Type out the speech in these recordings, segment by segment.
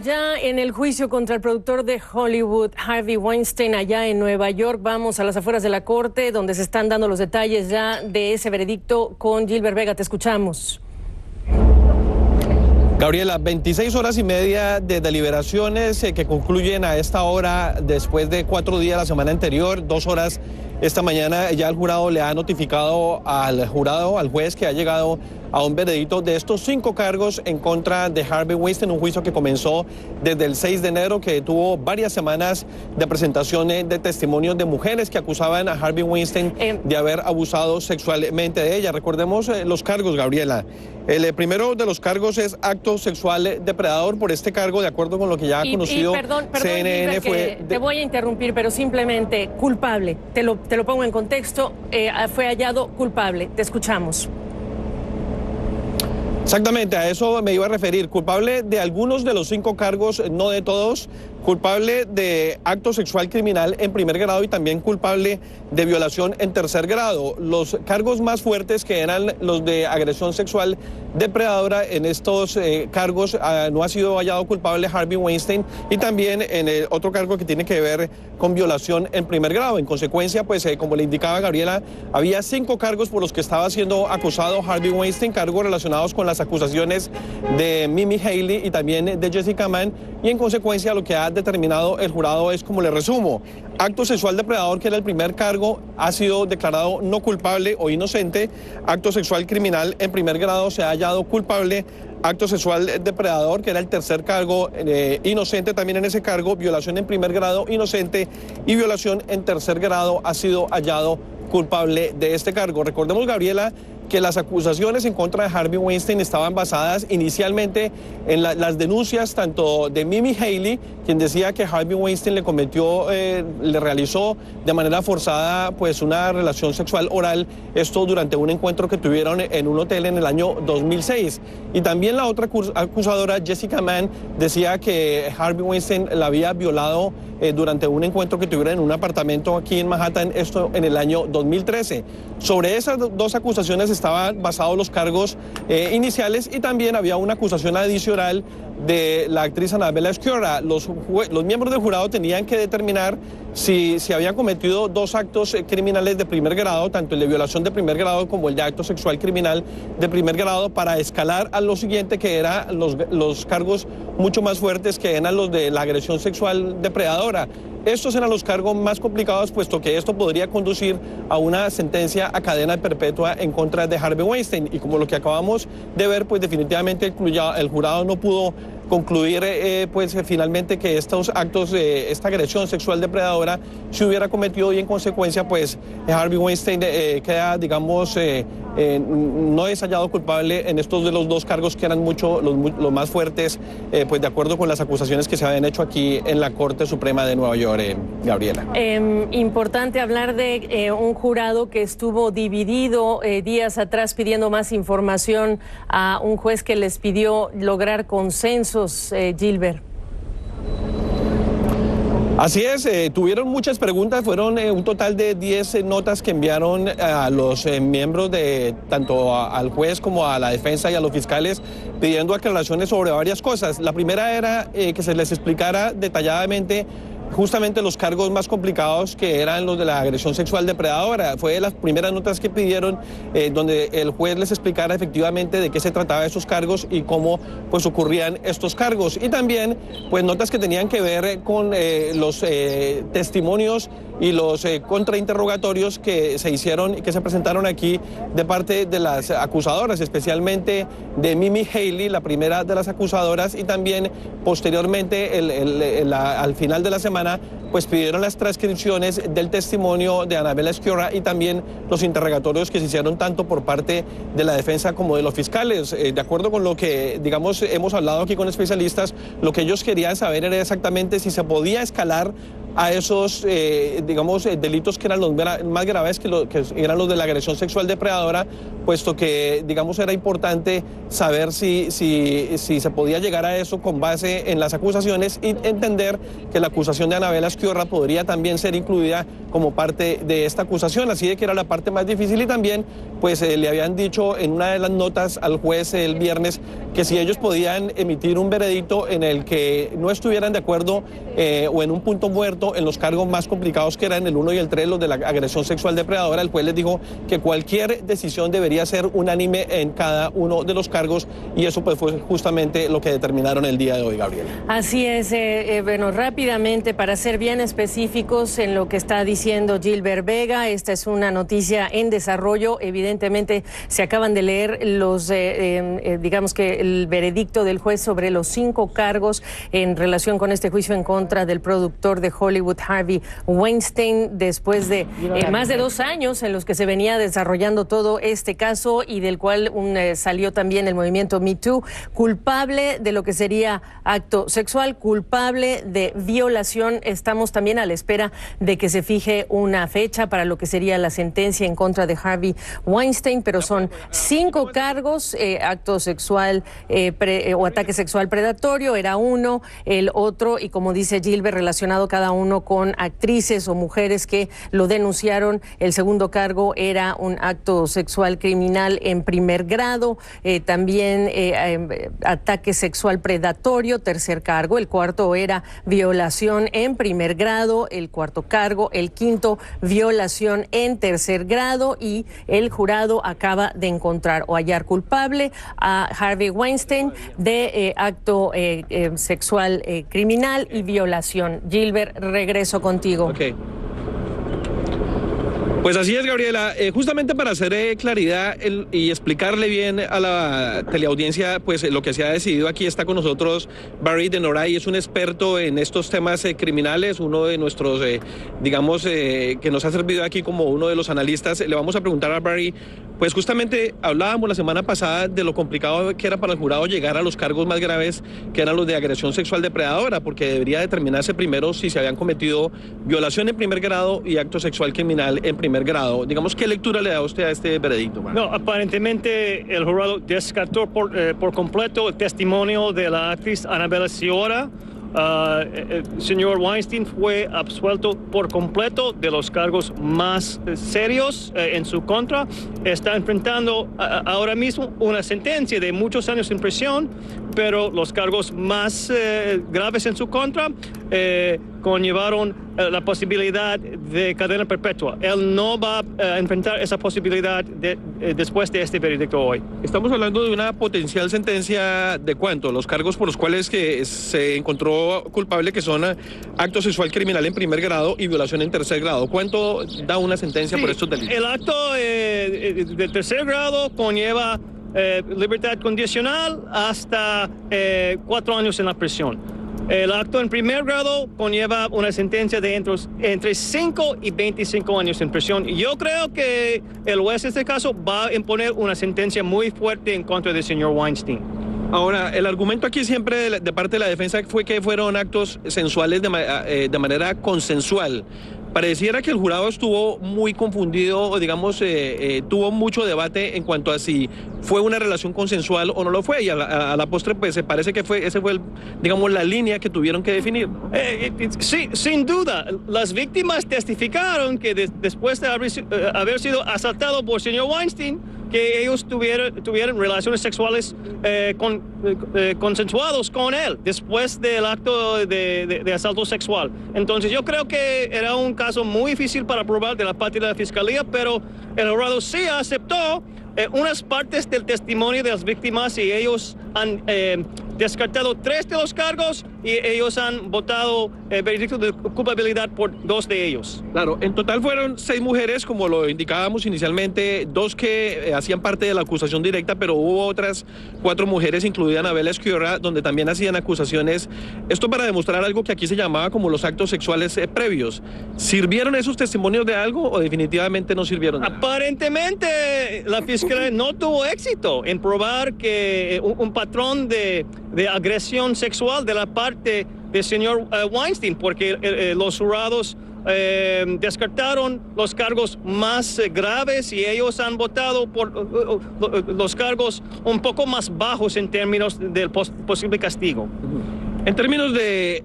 ya en el juicio contra el productor de Hollywood, Harvey Weinstein, allá en Nueva York. Vamos a las afueras de la corte, donde se están dando los detalles ya de ese veredicto con Gilbert Vega. Te escuchamos. Gabriela, 26 horas y media de deliberaciones que concluyen a esta hora después de 4 días la semana anterior, 2 horas esta mañana. Ya el jurado le ha notificado al juez, que ha llegado a un veredicto de estos 5 cargos en contra de Harvey Weinstein, un juicio que comenzó desde el 6 de enero, que tuvo varias semanas de presentación de testimonios de mujeres que acusaban a Harvey Weinstein de haber abusado sexualmente de ella. Recordemos los cargos, Gabriela. El primero de los cargos es acto sexual depredador. Por este cargo, de acuerdo con lo que ya ha conocido perdón, CNN, Gilbert, te voy a interrumpir, pero simplemente culpable. Te lo pongo en contexto. Fue hallado culpable. Te escuchamos. Exactamente, a eso me iba a referir. Culpable de algunos de los 5 cargos, no de todos. Culpable de acto sexual criminal en primer grado y también culpable de violación en tercer grado. Los cargos más fuertes, que eran los de agresión sexual depredadora, en estos cargos no ha sido hallado culpable Harvey Weinstein, y también en el otro cargo que tiene que ver con violación en primer grado. En consecuencia, pues como le indicaba Gabriela, había 5 cargos por los que estaba siendo acusado Harvey Weinstein, cargos relacionados con las acusaciones de Mimi Haley y también de Jessica Mann, y en consecuencia lo que ha determinado el jurado es, como le resumo: acto sexual depredador, que era el primer cargo, ha sido declarado no culpable o inocente. Acto sexual criminal en primer grado se ha hallado culpable. Acto sexual depredador, que era el tercer cargo, inocente también en ese cargo. Violación en primer grado, inocente, y violación en tercer grado ha sido hallado culpable de este cargo. Recordemos, Gabriela, que las acusaciones en contra de Harvey Weinstein estaban basadas inicialmente en las denuncias tanto de Mimi Haley, quien decía que Harvey Weinstein le realizó de manera forzada pues una relación sexual oral, esto durante un encuentro que tuvieron en un hotel en el año 2006. Y también la otra acusadora, Jessica Mann, decía que Harvey Weinstein la había violado durante un encuentro que tuvieron en un apartamento aquí en Manhattan, esto en el año 2013. Sobre esas 2 acusaciones estaban basados los cargos iniciales, y también había una acusación adicional de la actriz Annabella Sciorra. Los miembros del jurado tenían que determinar si habían cometido 2 actos criminales de primer grado, tanto el de violación de primer grado como el de acto sexual criminal de primer grado, para escalar a lo siguiente, que eran los cargos mucho más fuertes, que eran los de la agresión sexual depredadora. Estos eran los cargos más complicados, puesto que esto podría conducir a una sentencia a cadena perpetua en contra de Harvey Weinstein. Y como lo que acabamos de ver, pues definitivamente el jurado no pudo concluir pues finalmente que estos actos de esta agresión sexual depredadora se hubiera cometido, y en consecuencia pues Harvey Weinstein queda, digamos, no es hallado culpable en estos de los 2 cargos que eran los más fuertes, pues de acuerdo con las acusaciones que se habían hecho aquí en la Corte Suprema de Nueva York, Gabriela. Importante hablar de un jurado que estuvo dividido días atrás pidiendo más información a un juez que les pidió lograr consensos, Gilbert. Así es, tuvieron muchas preguntas, fueron un total de 10 notas que enviaron a los miembros tanto al juez como a la defensa y a los fiscales, pidiendo aclaraciones sobre varias cosas. La primera era que se les explicara detalladamente justamente los cargos más complicados, que eran los de la agresión sexual depredadora. Fue de las primeras notas que pidieron, donde el juez les explicara efectivamente de qué se trataba esos cargos y cómo pues ocurrían estos cargos. Y también pues notas que tenían que ver con los testimonios y los contrainterrogatorios que se hicieron y que se presentaron aquí de parte de las acusadoras, especialmente de Mimi Haley, la primera de las acusadoras, y también posteriormente al final de la semana pues pidieron las transcripciones del testimonio de Annabella Sciorra y también los interrogatorios que se hicieron tanto por parte de la defensa como de los fiscales. De acuerdo con lo que, digamos, hemos hablado aquí con especialistas, lo que ellos querían saber era exactamente si se podía escalar a esos, delitos que eran los más graves, que eran los de la agresión sexual depredadora, puesto que, era importante saber si se podía llegar a eso con base en las acusaciones y entender que la acusación de Anabela Sciorra podría también ser incluida como parte de esta acusación, así de que era la parte más difícil. Y también pues le habían dicho en una de las notas al juez el viernes que si ellos podían emitir un veredicto en el que no estuvieran de acuerdo o en un punto muerto en los cargos más complicados, que eran el 1 y el 3, los de la agresión sexual depredadora, el juez les dijo que cualquier decisión debería ser unánime en cada uno de los cargos, y eso pues fue justamente lo que determinaron el día de hoy, Gabriela. Así es, bueno, rápidamente, para ser bien específicos en lo que está diciendo Gilbert Vega, esta es una noticia en desarrollo. Evidentemente se acaban de leer los, digamos que el veredicto del juez sobre los 5 cargos en relación con este juicio en contra del productor de Hollywood, Harvey Weinstein, después de más de 2 años en los que se venía desarrollando todo este caso y del cual salió también el movimiento Me Too, culpable de lo que sería acto sexual, culpable de violación. Estamos también a la espera de que se fije una fecha para lo que sería la sentencia en contra de Harvey Weinstein, pero son 5 cargos, acto sexual o ataque sexual predatorio era uno, el otro, y como dice Gilbert, relacionado cada uno con actrices o mujeres que lo denunciaron. El segundo cargo era un acto sexual criminal en primer grado, también ataque sexual predatorio, tercer cargo. El cuarto era violación en primer grado, el cuarto cargo. El quinto, violación en tercer grado, y el jurado acaba de encontrar o hallar culpable a Harvey Weinstein de acto sexual criminal y violación. Gilbert, regreso contigo. Okay. Pues así es, Gabriela. Justamente para hacer claridad y explicarle bien a la teleaudiencia pues lo que se ha decidido, aquí está con nosotros Barry de Noray, es un experto en estos temas criminales, uno de nuestros, que nos ha servido aquí como uno de los analistas. Le vamos a preguntar a Barry, pues justamente hablábamos la semana pasada de lo complicado que era para el jurado llegar a los cargos más graves, que eran los de agresión sexual depredadora, porque debería determinarse primero si se habían cometido violación en primer grado y acto sexual criminal en primer grado. Digamos, ¿qué lectura le da usted a este veredicto, Mark? No, aparentemente el jurado descartó por completo el testimonio de la actriz Anabela Sciorra. El señor Weinstein fue absuelto por completo de los cargos más serios en su contra. Está enfrentando ahora mismo una sentencia de muchos años en prisión, pero los cargos más graves en su contra conllevaron la posibilidad de cadena perpetua. Él no va a enfrentar esa posibilidad después de este veredicto hoy. Estamos hablando de una potencial sentencia de ¿cuánto? Los cargos por los cuales que se encontró culpable, que son acto sexual criminal en primer grado y violación en tercer grado. ¿Cuánto da una sentencia por estos delitos? El acto de tercer grado conlleva libertad condicional hasta 4 años en la prisión. El acto en primer grado conlleva una sentencia de entre 5 y 25 años en prisión. Yo creo que el juez en este caso va a imponer una sentencia muy fuerte en contra del señor Weinstein. Ahora, el argumento aquí siempre de parte de la defensa fue que fueron actos sensuales de manera consensual. Pareciera que el jurado estuvo muy confundido, o digamos, tuvo mucho debate en cuanto a si fue una relación consensual o no lo fue, y a la postre pues se parece que ese fue digamos, la línea que tuvieron que definir. Sí, sin duda. Las víctimas testificaron que después de haber sido asaltado por el señor Weinstein, que ellos tuvieron relaciones sexuales consensuados con él después del acto de asalto sexual. Entonces yo creo que era un caso muy difícil para probar de la parte de la fiscalía, pero el jurado sí aceptó unas partes del testimonio de las víctimas, y ellos han descartado 3 de los cargos y ellos han votado veredicto de culpabilidad por 2 de ellos. Claro, en total fueron 6 mujeres, como lo indicábamos inicialmente, 2 que hacían parte de la acusación directa, pero hubo otras 4 mujeres, incluida Anabela Sciorra, donde también hacían acusaciones. Esto para demostrar algo que aquí se llamaba como los actos sexuales previos. ¿Sirvieron esos testimonios de algo o definitivamente no sirvieron de nada? Aparentemente la fiscalía no tuvo éxito en probar que un patrón de agresión sexual de la parte del señor Weinstein, porque los jurados descartaron los cargos más graves y ellos han votado por los cargos un poco más bajos en términos del posible castigo. En términos de,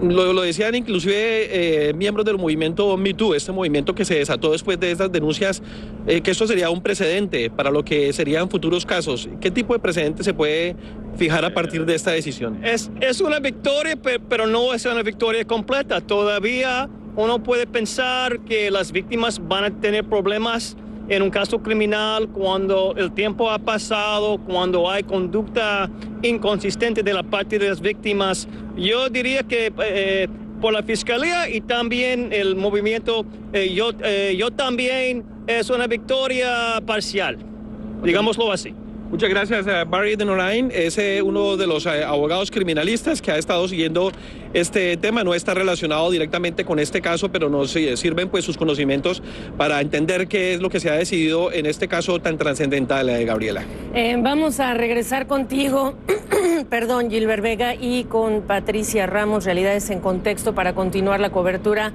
lo decían inclusive miembros del movimiento Me Too, este movimiento que se desató después de estas denuncias, que esto sería un precedente para lo que serían futuros casos. ¿Qué tipo de precedente se puede fijar a partir de esta decisión? Es una victoria, pero no es una victoria completa. Todavía uno puede pensar que las víctimas van a tener problemas en un caso criminal cuando el tiempo ha pasado, cuando hay conducta inconsistente de la parte de las víctimas. Yo diría que por la Fiscalía y también el movimiento, yo también es una victoria parcial, digámoslo así. Muchas gracias, Barry Denorain. Es uno de los abogados criminalistas que ha estado siguiendo este tema. No está relacionado directamente con este caso, pero nos sirven pues sus conocimientos para entender qué es lo que se ha decidido en este caso tan trascendental, Gabriela. Vamos a regresar contigo, perdón, Gilbert Vega, y con Patricia Ramos, Realidades en Contexto, para continuar la cobertura.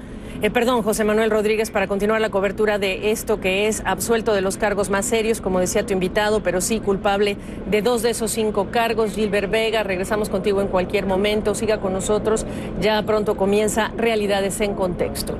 José Manuel Rodríguez, para continuar la cobertura de esto que es absuelto de los cargos más serios, como decía tu invitado, pero sí culpable de 2 de esos 5 cargos. Gilbert Vega, regresamos contigo en cualquier momento. Siga con nosotros, ya pronto comienza Realidades en Contexto.